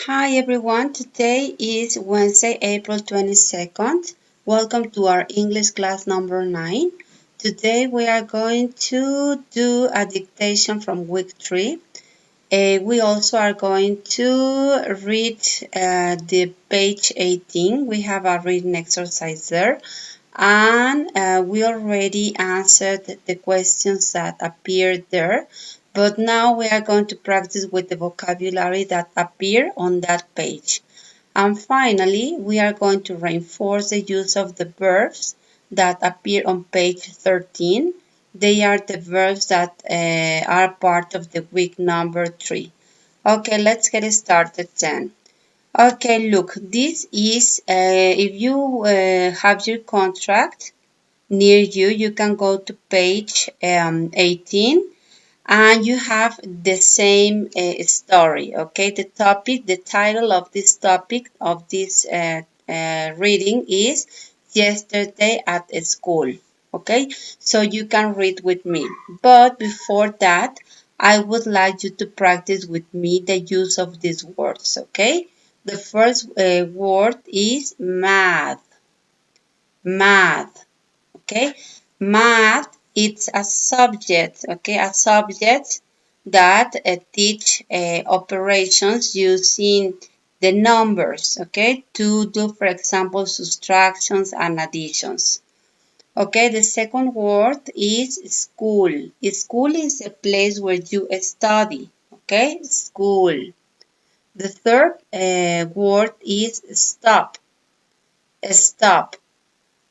Hi everyone, today is Wednesday, April 22nd. Welcome to our English class number 9. Today we are going to do a dictation from week 3. We also are going to read the page 18. We have a reading exercise there. And we already answered the questions that appeared there, but now we are going to practice with the vocabulary that appear on that page. And finally, we are going to reinforce the use of the verbs that appear on page 13. They are the verbs that are part of the week number 3. Okay, let's get started then. Okay, look, this is, if you have your contract near you, you can go to page 18 and you have the same story, okay? The title of this topic of this reading is Yesterday at School, okay? So you can read with me. But before that, I would like you to practice with me the use of these words, okay? The first word is math, math, okay? Math, it's a subject, okay? A subject that teach operations using the numbers, okay? To do, for example, subtractions and additions. Okay, the second word is school. School is a place where you study, okay? School. The third word is stop. Stop,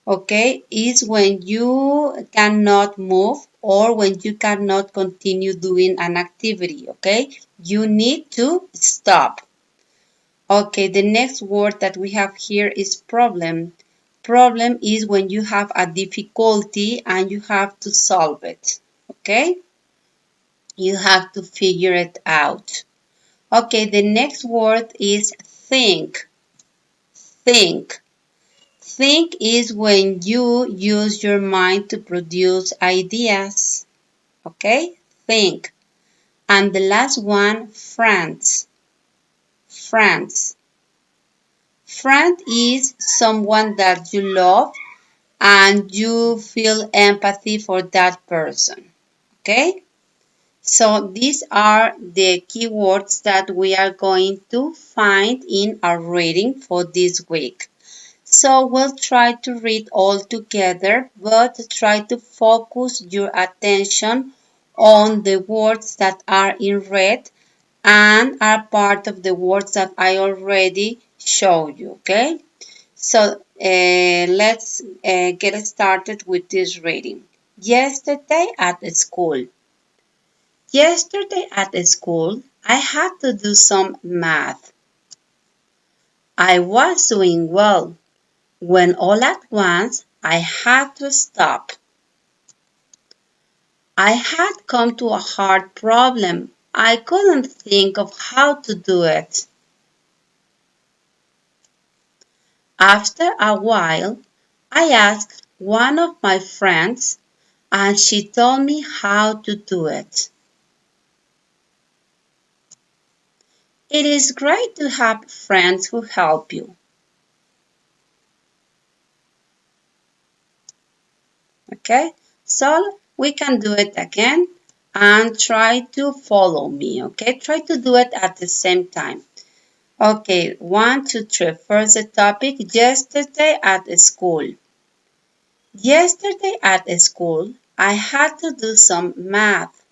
okay, is when you cannot move or when you cannot continue doing an activity, okay? You need to stop. Okay, the next word that we have here is problem. Problem is when you have a difficulty and you have to solve it, okay? You have to figure it out. Okay, the next word is think. Think. Think is when you use your mind to produce ideas. Okay? Think. And the last one, friends. Friends. Friend is someone that you love and you feel empathy for that person. Okay? So these are the keywords that we are going to find in our reading for this week. So we'll try to read all together, but try to focus your attention on the words that are in red and are part of the words that I already showed you, okay? So let's get started with this reading. Yesterday at school. Yesterday at school, I had to do some math. I was doing well when all at once I had to stop. I had come to a hard problem. I couldn't think of how to do it. After a while, I asked one of my friends and she told me how to do it. It is great to have friends who help you. Okay, so we can do it again and try to follow me. Okay, try to do it at the same time. Okay, 1, 2, 3. First the topic, yesterday at school. Yesterday at school, I had to do some math.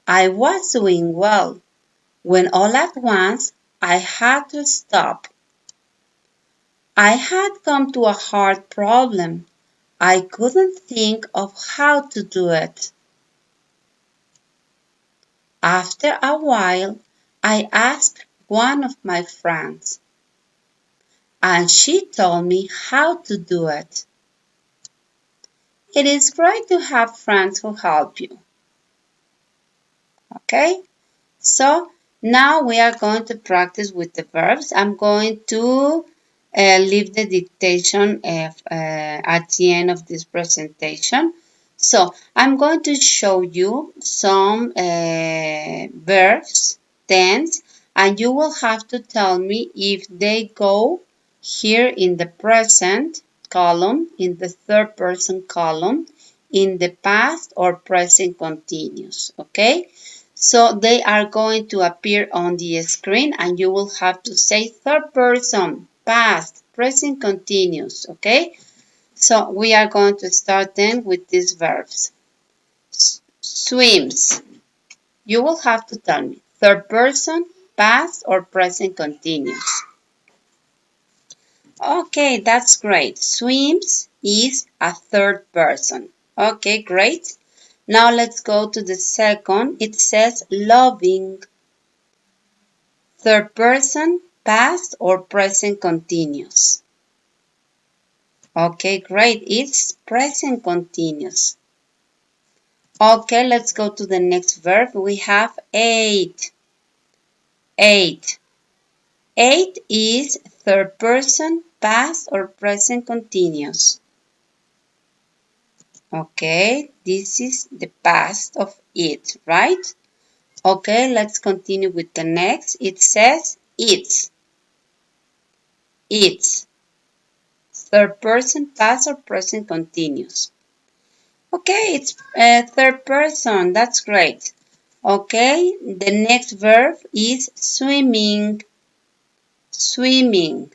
I was doing well when all at once I had to stop. I had come to a hard problem. I couldn't think of how to do it. After a while, I asked one of my friends, and she told me how to do it. It is great to have friends who help you. Okay, so now we are going to practice with the verbs. I'm going to leave the dictation at the end of this presentation. So I'm going to show you some verbs, tense, and you will have to tell me if they go here in the present column, in the third person column, in the past or present continuous, okay? So they are going to appear on the screen and you will have to say third person, past, present continuous, okay? So we are going to start then with these verbs. Swims. You will have to tell me third person, past or present continuous. Okay, that's great. Swims is a third person. Okay, great. Now let's go to the second. It says loving. Third person, past or present continuous. Okay, great. It's present continuous. Okay, let's go to the next verb. We have ate. Ate. Ate is third person, past or present continuous. Okay, this is the past of it, right? Okay, let's continue with the next. It says eats. Eats. Third person, past or present continuous. Okay, it's third person. That's great. Okay, the next verb is swimming. Swimming.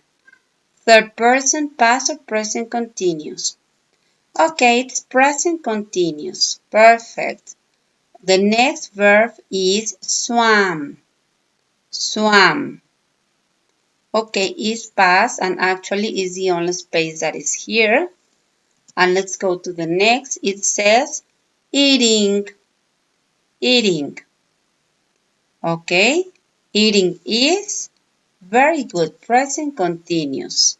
Third person, past or present continuous. Okay, it's present continuous. Perfect. The next verb is swam. Swam. Okay, is past and actually is the only space that is here. And let's go to the next. It says eating. Eating. Okay, eating is very good. Present continuous.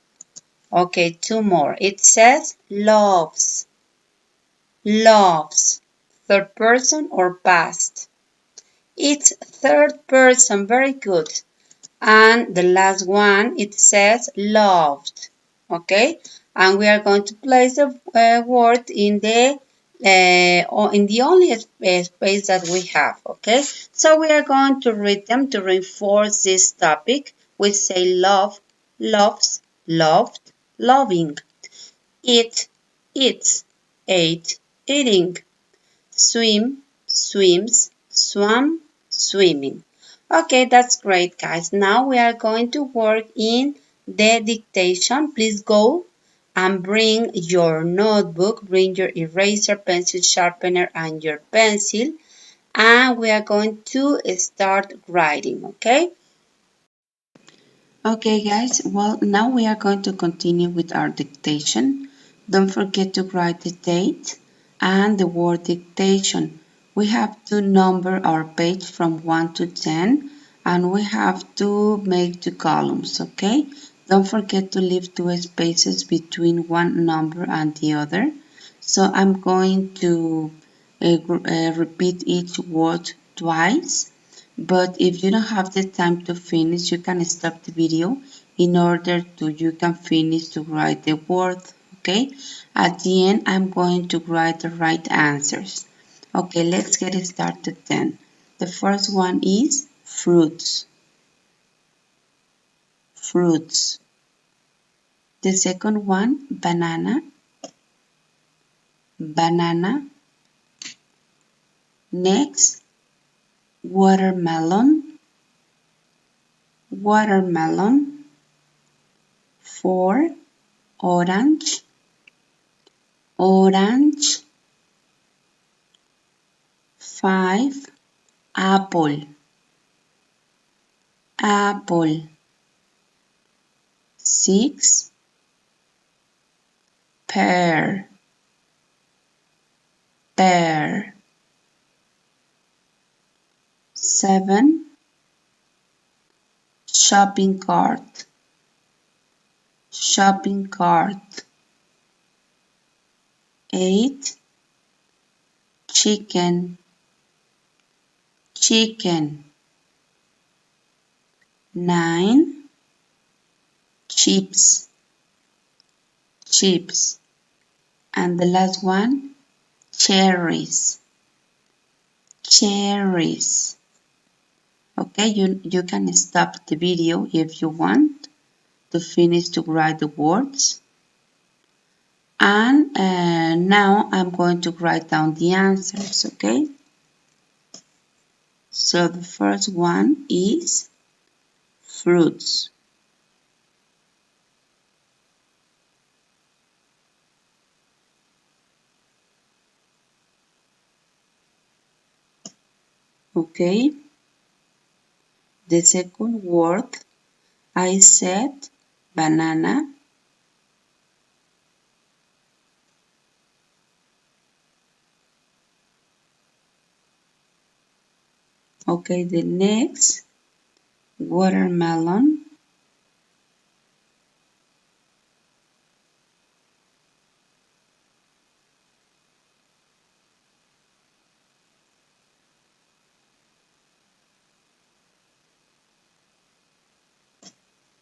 Okay, two more. It says loves. Loves. Third person or past. It's third person. Very good. And the last one, it says loved. Okay, and we are going to place the word in the only space that we have. Okay, so we are going to read them to reinforce this topic. We say love, loves, loved, loving, eat, eats, ate, eating, swim, swims, swam, swimming. Okay, that's great, guys. Now we are going to work in the dictation. Please go and bring your notebook, bring your eraser, pencil sharpener, and your pencil. And we are going to start writing, okay? Okay, guys. Well, now we are going to continue with our dictation. Don't forget to write the date and the word dictation. We have to number our page from 1 to 10 and we have to make two columns, okay? Don't forget to leave two spaces between one number and the other. So I'm going to repeat each word twice. But if you don't have the time to finish, you can stop the video in order to you can finish to write the word, okay? At the end, I'm going to write the right answers. Okay, let's get started then. The first one is fruits. Fruits. The second one, banana. Banana. Next, watermelon. Watermelon. 4, orange. Orange. 5, apple. Apple. 6, pear. Pear. 7, shopping cart. Shopping cart. 8, chicken. Chicken. 9, chips. Chips. And the last one, cherries. Cherries. Okay, you can stop the video if you want to finish to write the words. And now I'm going to write down the answers, okay? So the first one is fruits. Okay, the second word I said banana. Okay, the next watermelon.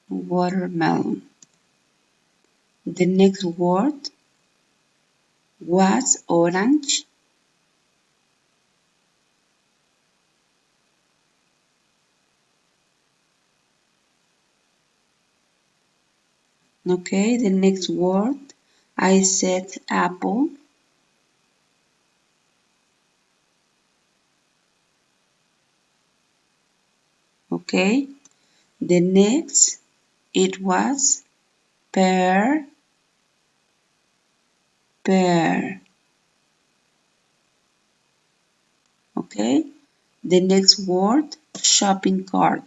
Watermelon. The next word was orange. Okay, the next word I said apple. Okay, the next it was pear. Pear. Okay, the next word shopping cart.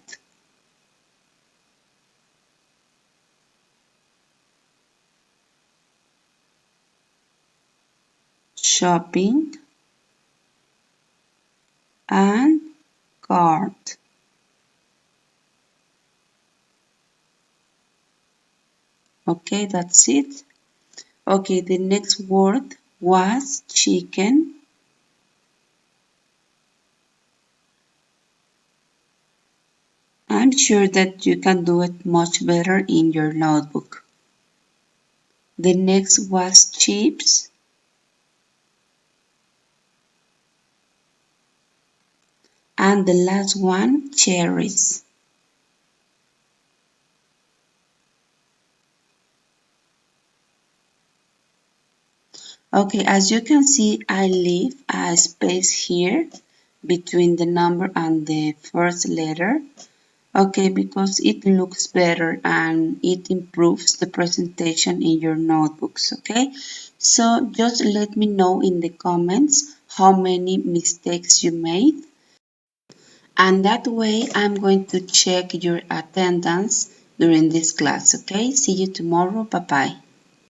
Shopping and cart. Okay, that's it. Okay, the next word was chicken. I'm sure that you can do it much better in your notebook. The next was chips. And the last one, cherries. Okay, as you can see, I leave a space here between the number and the first letter. Okay, because it looks better and it improves the presentation in your notebooks, okay? So just let me know in the comments how many mistakes you made. And that way I'm going to check your attendance during this class, okay? See you tomorrow. Bye-bye.